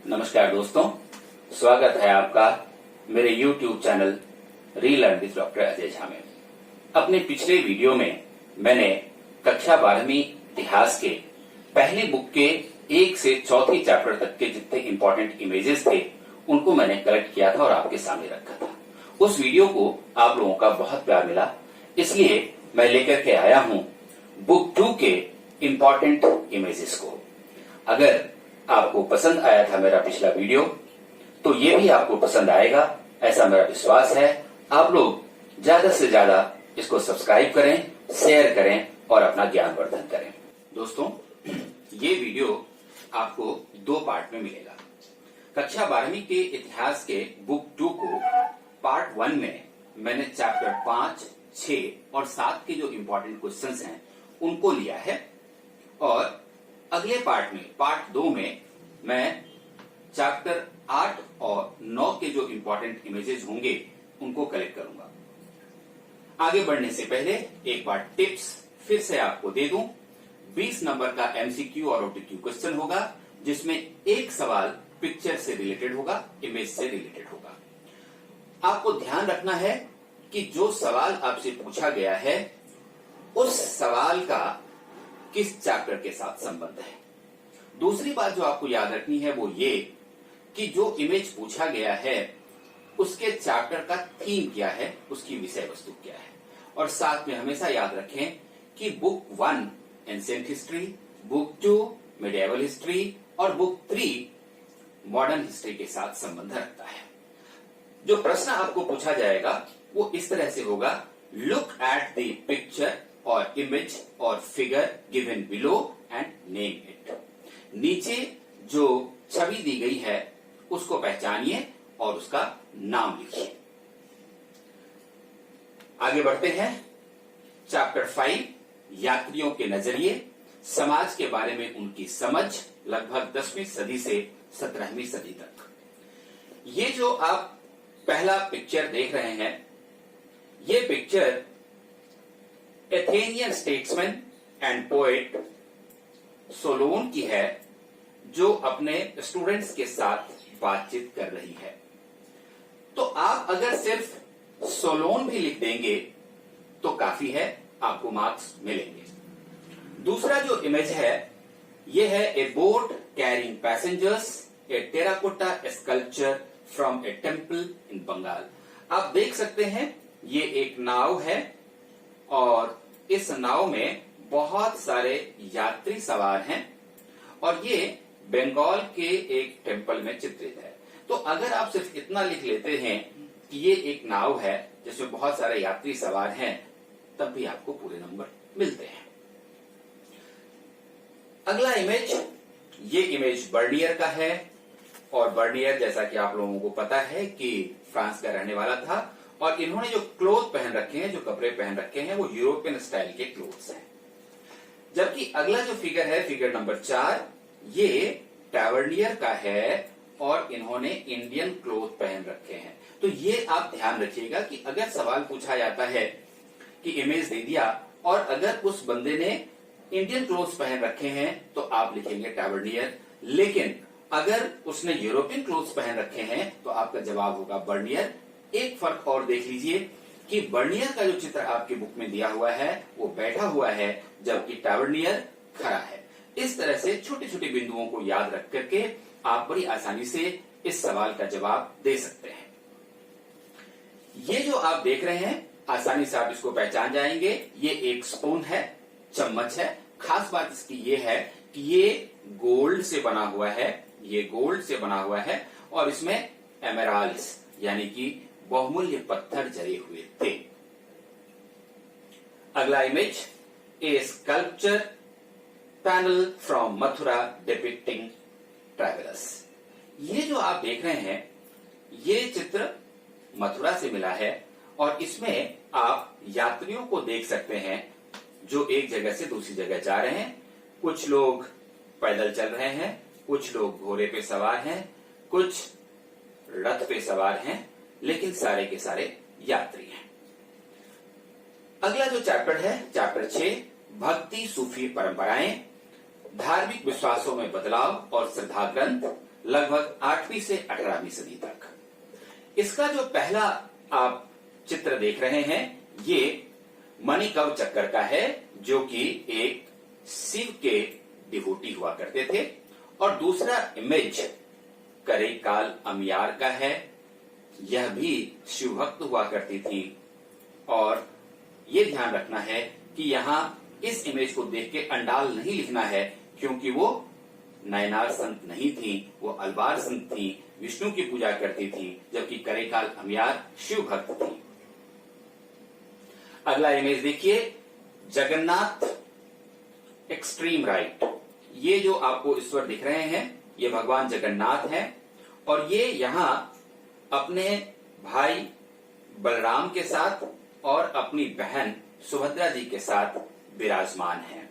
नमस्कार दोस्तों, स्वागत है आपका मेरे YouTube channel relearn with doctor Ajay Jha में। अपने पिछले वीडियो में मैंने कक्षा 12वीं इतिहास के पहली बुक के 1 से 4 चैप्टर तक के जितने इंपॉर्टेंट इमेजेस थे उनको मैंने कलेक्ट किया था और आपके सामने रखा था। उस वीडियो को आप लोगों का बहुत प्यार मिला, इसलिए मैं लेकर के आया हूं बुक 2 के इंपॉर्टेंट इमेजेस को। अगर आपको पसंद आया था मेरा पिछला वीडियो, तो ये भी आपको पसंद आएगा, ऐसा मेरा विश्वास है। आप लोग ज्यादा से ज्यादा इसको सब्सक्राइब करें, शेयर करें और अपना ज्ञान वर्धन करें। दोस्तों, ये वीडियो आपको 2 पार्ट में मिलेगा। कक्षा 12वीं के इतिहास के बुक 2 को पार्ट 1 में मैंने चैप्टर 5, 6 और 7 के जो इंपॉर्टेंट क्वेश्चंस हैं उनको लिया है, और अगले पार्ट में पार्ट 2 में मैं चैप्टर 8 और 9 के जो इंपॉर्टेंट इमेजेस होंगे उनको कलेक्ट करूंगा। आगे बढ़ने से पहले एक बार टिप्स फिर से आपको दे दूं। 20 नंबर का एमसीक्यू और ओटीक्यू क्वेश्चन होगा, जिसमें एक सवाल पिक्चर से रिलेटेड होगा, इमेज से रिलेटेड होगा। आपको ध्यान रखना है कि जो सवाल आपसे पूछा गया है उस सवाल का किस चैप्टर के साथ संबंध है। दूसरी बात जो आपको याद रखनी है वो ये कि जो इमेज पूछा गया है उसके चैप्टर का थीम क्या है, उसकी विषय वस्तु क्या है। और साथ में हमेशा याद रखें कि book 1 ancient history, book 2 medieval history और बुक 3 मॉडर्न हिस्ट्री के साथ संबंध रखता है। जो प्रश्न आपको पूछा जाएगा वो इस तरह से होगा, लुक एट द पिक्चर और इमेज और figure given below and name it. नीचे जो छवि दी गई है उसको पहचानिए और उसका नाम लिखिए। आगे बढ़ते हैं। चैप्टर 5 यात्रियों के नजरिए, समाज के बारे में उनकी समझ, लगभग 10वीं सदी से 17वीं सदी तक। ये जो आप पहला पिक्चर देख रहे हैं, ये picture Athenian statesman and poet Solon की है, जो अपने स्टूडेंट्स के साथ बातचीत कर रही है। तो आप अगर सिर्फ सोलोन भी लिख देंगे तो काफी है, आपको मार्क्स मिलेंगे। दूसरा जो इमेज है ये है a boat carrying passengers, a terracotta sculpture from a temple in Bengal. आप देख सकते हैं ये एक नाव है और इस नाव में बहुत सारे यात्री सवार हैं और ये बंगाल के एक टेम्पल में चित्रित है। तो अगर आप सिर्फ इतना लिख लेते हैं कि ये एक नाव है जिसमें बहुत सारे यात्री सवार हैं, तब भी आपको पूरे नंबर मिलते हैं। अगला इमेज, ये इमेज बर्नियर का है, और बर्नियर जैसा कि आप लोगों को पता है कि फ्रांस का रहने वाला था, और इन्होंने जो क्लोथ पहन रखे हैं, जो कपड़े पहन रखे हैं, वो यूरोपियन स्टाइल के क्लोथ्स हैं। जबकि अगला जो फिगर है, फिगर नंबर 4, ये टैवर्नियर का है और इन्होंने इंडियन क्लोथ पहन रखे हैं। तो ये आप ध्यान रखिएगा कि अगर सवाल पूछा जाता है कि इमेज दे दिया और अगर उस बंदे ने इंडियन क्लोथ्स पहन रखे हैं तो आप लिखेंगे टैवर्नियर, लेकिन अगर उसने यूरोपियन क्लोथ्स पहन रखे हैं तो आपका जवाब होगा बर्नियर। एक फर्क और देख लीजिए कि बर्नियर का जो चित्र आपकी बुक में दिया हुआ है वो बैठा हुआ है, जबकि टैवर्नियर खड़ा है। इस तरह से छोटे छोटे बिंदुओं को याद रख करके आप बड़ी आसानी से इस सवाल का जवाब दे सकते हैं। ये जो आप देख रहे हैं, आसानी से आप इसको पहचान जाएंगे, ये एक स्पून है, चम्मच है। खास बात इसकी ये है कि ये गोल्ड से बना हुआ है, ये गोल्ड से बना हुआ है और इसमें एमेराल्ड्स यानी कि बहुमूल्य पत्थर जड़े हुए थे। अगला image, A sculpture panel from Mathura depicting travellers. ये जो आप देख रहे हैं ये चित्र मथुरा से मिला है और इसमें आप यात्रियों को देख सकते हैं जो एक जगह से दूसरी जगह जा रहे हैं। कुछ लोग पैदल चल रहे हैं, कुछ लोग घोड़े पे सवार हैं, कुछ रथ पे सवार हैं, लेकिन सारे के सारे यात्री हैं। अगला जो चैप्टर है, चैप्टर 6, भक्ति सूफी परंपराएं, धार्मिक विश्वासों में बदलाव और श्रद्धा ग्रंथ, लगभग 8वीं से 18वीं सदी तक। इसका जो पहला आप चित्र देख रहे हैं ये मणिकव चक्कर का है, जो कि एक शिव के डिवोटी हुआ करते थे। और दूसरा इमेज करेकाल अमियार का है, यह भी शिव भक्त हुआ करती थी। और ये ध्यान रखना है कि यहां इस इमेज को देख के अंडाल नहीं लिखना है, क्योंकि वो नयनार संत नहीं थी, वो अलवार संत थी, विष्णु की पूजा करती थी, जबकि करेकाल अमियार शिव भक्त थी। अगला इमेज देखिए, जगन्नाथ एक्सट्रीम राइट। ये जो आपको ईश्वर दिख रहे हैं ये भगवान जगन्नाथ हैं, और ये यहां अपने भाई बलराम के साथ और अपनी बहन सुभद्रा जी के साथ विराजमान हैं।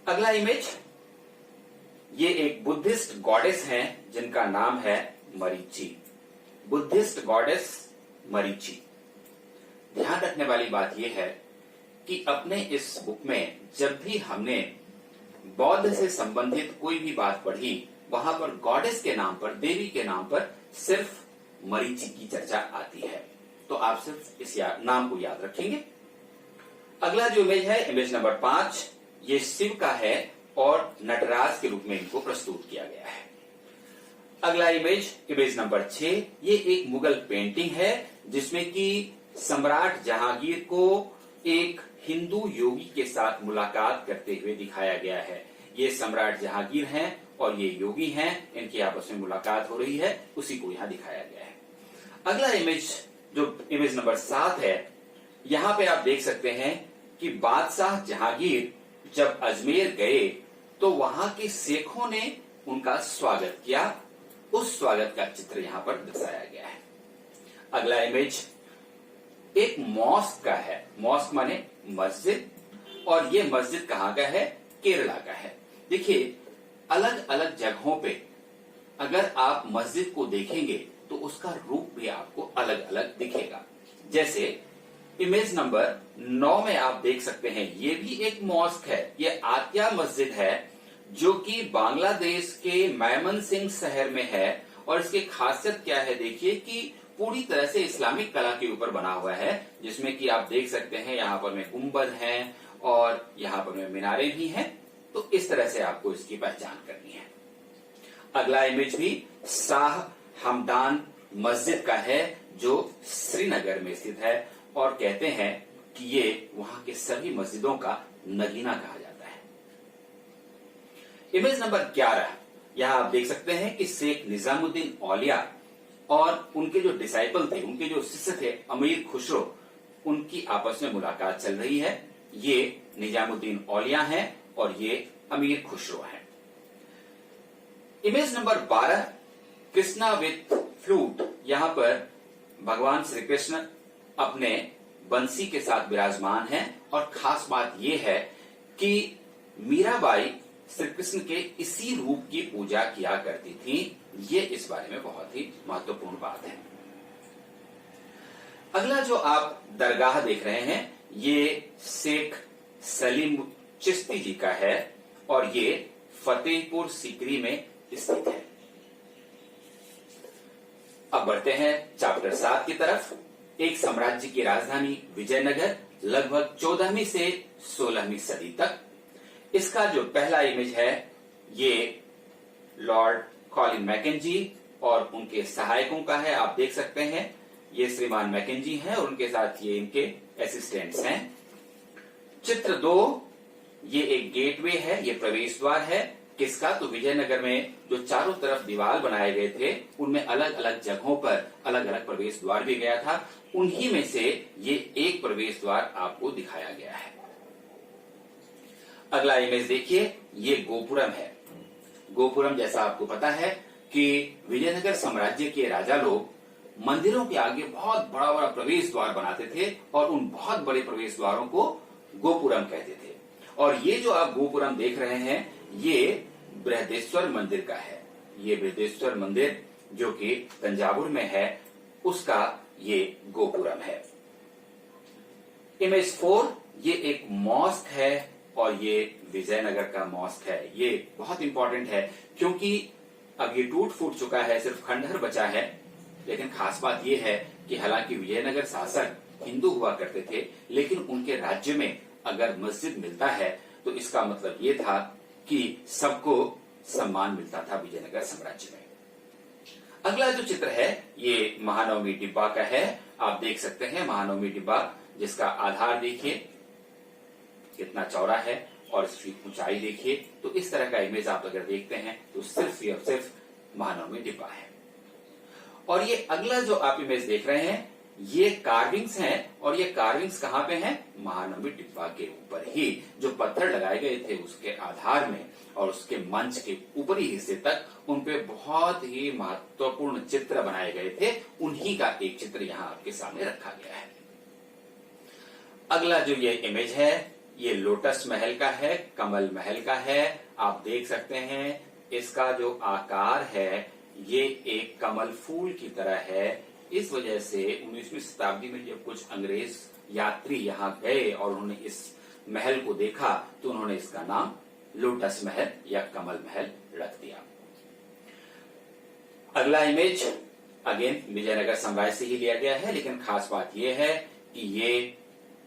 अगला इमेज, ये एक बुद्धिस्ट गॉडेस हैं जिनका नाम है मरीचि। Buddhist goddess Marichi. ध्यान रखने वाली बात यह है कि अपने इस बुक में जब भी हमने बौद्ध से संबंधित कोई भी बात पढ़ी, वहां पर गॉडेस के नाम पर, देवी के नाम पर सिर्फ मरीचि की चर्चा आती है। तो आप सिर्फ इस नाम को याद रखेंगे। अगला जो इमेज है, इमेज नंबर 5, ये शिव का है और नटराज के रूप में इनको प्रस्तुत किया गया है। अगला इमेज, इमेज नंबर 6, ये एक मुगल पेंटिंग है जिसमें कि सम्राट जहांगीर को एक हिंदू योगी के साथ मुलाकात करते हुए दिखाया गया है। ये सम्राट जहांगीर हैं और ये योगी हैं, इनकी आपस में मुलाकात हो रही है, उसी को यहां दिखाया गया है। अगला इमेज जो इमेज नंबर 7 है, यहां पे आप देख सकते हैं कि बादशाह जहांगीर जब अजमेर गए तो वहां के शेखों ने उनका स्वागत किया। उस स्वागत का चित्र यहां पर दर्शाया गया है। अगला इमेज एक मॉस्क का है। मॉस्क माने मस्जिद, और ये मस्जिद कहां का है? केरला का है। देखिए, अलग अलग जगहों पे अगर आप मस्जिद को देखेंगे तो उसका रूप भी आपको अलग अलग दिखेगा। जैसे इमेज नंबर 9 में आप देख सकते हैं, ये भी एक मॉस्क है। ये आतिया मस्जिद है जो कि बांग्लादेश के मैमनसिंह शहर में है। और इसकी खासियत क्या है, देखिए कि पूरी तरह से इस्लामिक कला के ऊपर बना हुआ है, जिसमें कि आप देख सकते हैं यहाँ पर में गुंबद हैं और यहाँ पर में मीनारे भी हैं। तो इस तरह से आपको इसकी पहचान करनी है। अगला इमेज भी शाह हमदान मस्जिद का है जो श्रीनगर में स्थित है, और कहते हैं कि ये वहां के सभी मस्जिदों का नगीना कहा जाता है। इमेज नंबर 11, यहां आप देख सकते हैं कि शेख निजामुद्दीन औलिया और उनके जो डिसाइपल थे, उनके जो शिष्य थे अमीर खुसरो, उनकी आपस में मुलाकात चल रही है। ये निजामुद्दीन औलिया हैं और ये अमीर खुसरो हैं। Image number 12, Krishna with flute. यहां पर भगवान श्री कृष्ण अपने बंसी के साथ विराजमान हैं, और खास बात यह है कि मीराबाई श्री कृष्ण के इसी रूप की पूजा किया करती थी। ये इस बारे में बहुत ही महत्वपूर्ण बात है। अगला जो आप दरगाह देख रहे हैं ये शेख सलीम चिश्ती जी का है, और ये फतेहपुर सीकरी में स्थित है। अब बढ़ते हैं चैप्टर 7 की तरफ। एक साम्राज्य की राजधानी विजयनगर, लगभग 14वीं से 16वीं सदी तक। इसका जो पहला इमेज है ये लॉर्ड कॉलिन मैकेंजी और उनके सहायकों का है। आप देख सकते हैं ये श्रीमान मैकेंजी हैं और उनके साथ ये इनके असिस्टेंट्स हैं। चित्र 2, ये एक गेटवे है, ये प्रवेश द्वार है। किसका? तो विजयनगर में जो चारों तरफ दीवार बनाए गए थे उनमें अलग अलग जगहों पर अलग अलग प्रवेश द्वार भी गया था। उन्हीं में से ये एक प्रवेश द्वार आपको दिखाया गया है। अगला इमेज देखिए, ये गोपुरम है। गोपुरम जैसा आपको पता है कि विजयनगर साम्राज्य के राजा लोग मंदिरों के आगे बहुत बड़ा बड़ा प्रवेश द्वार बनाते थे और उन बहुत बड़े प्रवेश द्वारों को गोपुरम कहते थे। और ये जो आप गोपुरम देख रहे हैं ये बृहदेश्वर मंदिर का है। ये बृहदेश्वर मंदिर जो कि तंजावुर में है उसका ये गोपुरम है। इमेज 4, ये एक मॉस्क है और ये विजयनगर का मॉस्क है। ये बहुत इंपॉर्टेंट है क्योंकि अब ये टूट फूट चुका है, सिर्फ खंडहर बचा है। लेकिन खास बात यह है कि हालांकि विजयनगर शासक हिंदू हुआ करते थे, लेकिन उनके राज्य में अगर मस्जिद मिलता है तो इसका मतलब ये था कि सबको सम्मान मिलता था विजयनगर साम्राज्य में। अगला जो चित्र है ये महानवमी डिब्बा का है। आप देख सकते हैं महानवमी डिब्बा, जिसका आधार देखिए कितना चौड़ा है और इसकी ऊंचाई देखिए। तो इस तरह का इमेज आप अगर देखते हैं तो सिर्फ महानवमी डिब्बा है। और ये अगला जो आप इमेज देख रहे हैं ये कार्विंग्स हैं, और ये कार्विंग्स कहां पे हैं? महानवमी डिब्बा के ऊपर ही। जो पत्थर लगाए गए थे उसके आधार में और उसके मंच के ऊपरी हिस्से तक उन पे बहुत ही महत्वपूर्ण चित्र बनाए गए थे। उन्हीं का एक चित्र यहां आपके सामने रखा गया है। अगला जो ये इमेज है ये लोटस महल का है, कमल महल का है। आप देख सकते हैं इसका जो आकार है ये एक कमल फूल की तरह है। इस वजह से 19वीं शताब्दी में जब कुछ अंग्रेज यात्री यहां गए और उन्होंने इस महल को देखा तो उन्होंने इसका नाम लोटस महल या कमल महल रख दिया। अगला इमेज अगेन विजयनगर साम्राज्य से ही लिया गया है, लेकिन खास बात यह है कि ये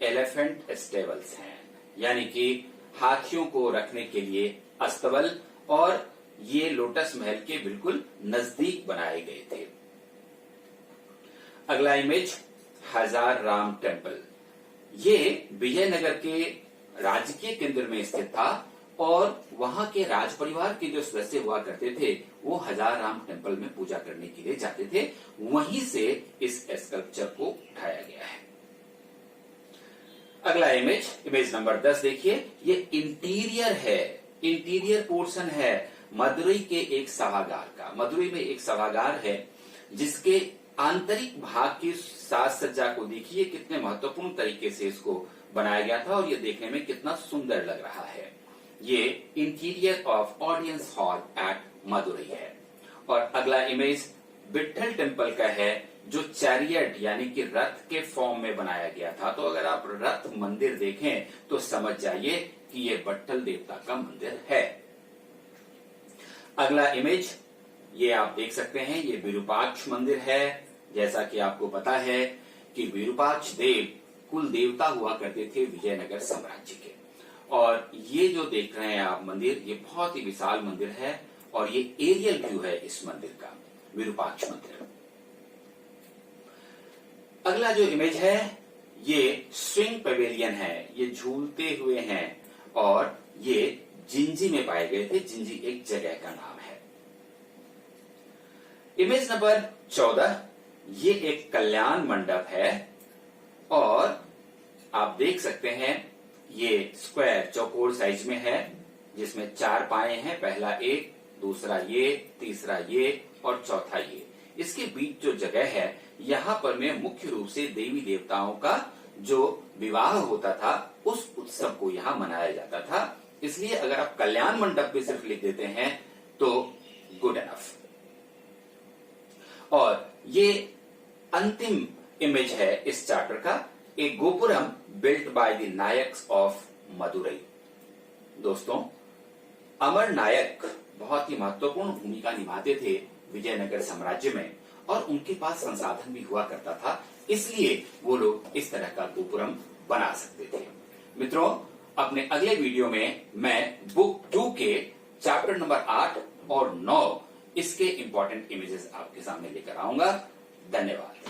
एलिफेंट स्टेबल्स हैं, यानी कि हाथियों को रखने के लिए अस्तबल, और ये लोटस महल के बिल्कुल नजदीक बनाए गए थे। अगला इमेज हजार राम टेम्पल। ये विजयनगर के राजकीय केंद्र में स्थित था और वहां के राज परिवार के जो सदस्य हुआ करते थे वो हजार राम टेम्पल में पूजा करने के लिए जाते थे। वहीं से इस स्कल्पचर को उठाया गया है। अगला इमेज नंबर 10 देखिए। ये इंटीरियर है, इंटीरियर पोर्शन है मदुरई के एक सभागार का। मदुरई में एक सभागार है जिसके आंतरिक भाग की साज सज्जा को देखिए कितने महत्वपूर्ण तरीके से इसको बनाया गया था और ये देखने में कितना सुंदर लग रहा है। ये interior of audience hall at Madurai है। और अगला इमेज विट्ठल टेम्पल का है जो चैरियट यानी कि रथ के फॉर्म में बनाया गया था। तो अगर आप रथ मंदिर देखें तो समझ जाइए कि ये विट्ठल देवता का मंदिर है। अगला इमेज ये आप देख सकते हैं ये विरूपाक्ष मंदिर है। जैसा कि आपको पता है कि विरूपाक्ष देव कुल देवता हुआ करते थे विजयनगर साम्राज्य के। और ये जो देख रहे हैं आप मंदिर, ये बहुत ही विशाल मंदिर है और ये एरियल व्यू है इस मंदिर का, विरूपाक्ष मंदिर। अगला जो इमेज है ये स्विंग पवेलियन है। ये झूलते हुए हैं और ये जिंजी में पाए गए थे। जिंजी एक जगह का नाम है। इमेज नंबर 14 ये एक कल्याण मंडप है और आप देख सकते हैं ये स्क्वायर चौकोर साइज में है जिसमें 4 पाए हैं। पहला एक, दूसरा ये, तीसरा ये और चौथा ये। इसके बीच जो जगह है यहां पर में मुख्य रूप से देवी देवताओं का जो विवाह होता था उस उत्सव को यहां मनाया जाता था। इसलिए अगर आप कल्याण मंडप पे सिर्फ लिख देते हैं तो गुड एनफ। और ये अंतिम इमेज है इस चार्टर का, एक gopuram built by the Nayaks of Madurai. दोस्तों, अमर नायक बहुत ही महत्वपूर्ण भूमिका निभाते थे विजयनगर साम्राज्य में और उनके पास संसाधन भी हुआ करता था, इसलिए वो लोग इस तरह का गोपुरम बना सकते थे। मित्रों, अपने अगले वीडियो में मैं बुक 2 के चैप्टर नंबर 8 और 9 इसके इंपॉर्टेंट इमेजेस आपके सामने लेकर आऊंगा। धन्यवाद।